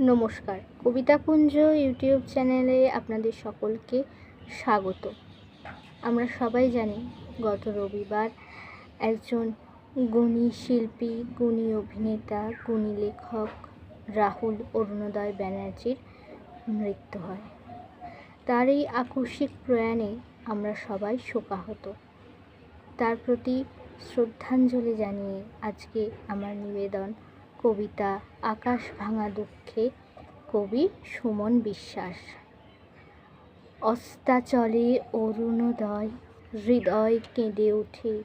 নমস্কার, কবিতাকুঞ্জ ইউটিউব চ্যানেলে আপনাদের সকলকে স্বাগত। আমরা সবাই জানি গত রবিবার একজন গুণী শিল্পী, গুণী অভিনেতা, গুণী লেখক রাহুল অরুণোদয় ব্যানার্জির মৃত্যু হয়। তার এই আকস্মিক প্রয়াণে আমরা সবাই শোকাহত। তার প্রতি শ্রদ্ধাঞ্জলি জানিয়ে আজকে আমার নিবেদন কবিতা আকাশ ভাঙা দুঃখে, কবি সুমন বিশ্বাস। অস্তাচলে অরুণোদয়, হৃদয় কেঁদে ওঠে,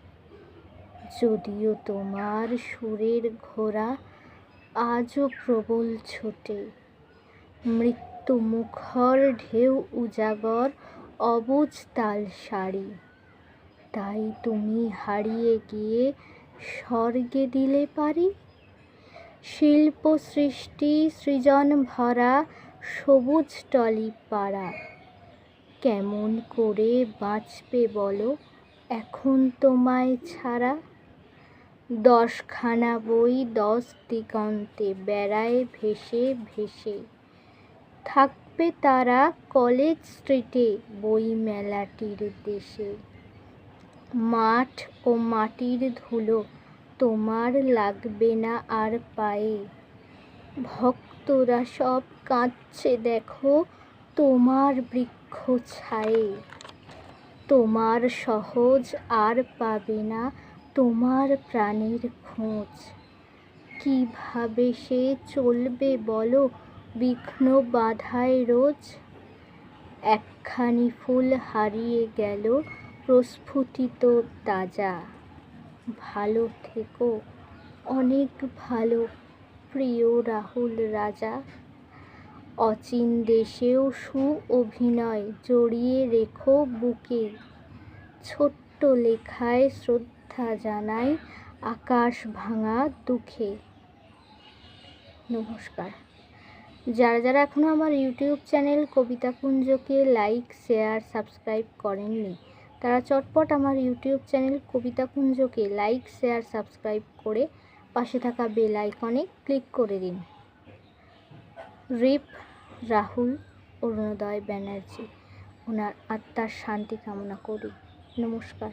যদিও তোমার সুরের ঘোড়া আজও প্রবল ছোটে। মৃত্যু মুখর ঢেউ উজাগর অবুঝ তাল সারি, তাই তুমি হারিয়ে গিয়ে স্বর্গে দিলে পারি। শিল্প সৃষ্টি সৃজন ভরা সবুজ টলি পাড়া, কেমন করে বাঁচবে বলো এখন তোমায় ছাড়া। 10খানা বই 10 দিগন্তে বেড়ায় ভেসে ভেসে, থাকবে তারা কলেজ স্ট্রিটে বই মেলাটির দেশে। মাঠ ও মাটির ধুলো তোমার লাগবে না আর পায়ে, ভক্তরা সব কাঁদছে দেখো তোমার বৃক্ষ ছায়ে। তোমার সহজ আর পাবে না তোমার প্রাণের খোঁজ, কিভাবে সে চলবে বলো বিঘ্ন বাধায় রোজ। একখানি ফুল হারিয়ে গেল প্রস্ফুটিত তাজা, ভালো থেকো অনেক ভালো প্রিয় রাহুল রাজা। অচিন দেশেও অভিনয় জড়িয়ে রেখো বুকে, ছোট্ট লেখায় শ্রদ্ধা জানাই আকাশ ভাঙা দুঃখে। নমস্কার। যারা যারা এখনও আমার ইউটিউব চ্যানেল কবিতাকুঞ্জকে লাইক, শেয়ার, সাবস্ক্রাইব করেননি, তারা চটপট আমার ইউটিউব চ্যানেল কবিতাকুঞ্জকে লাইক, শেয়ার, সাবস্ক্রাইব করে পাশে থাকা বেল আইকনে ক্লিক করে দিন। রিপ রাহুল অরুণোদয় ব্যানার্জি, ওনার আত্মার শান্তি কামনা করি। নমস্কার।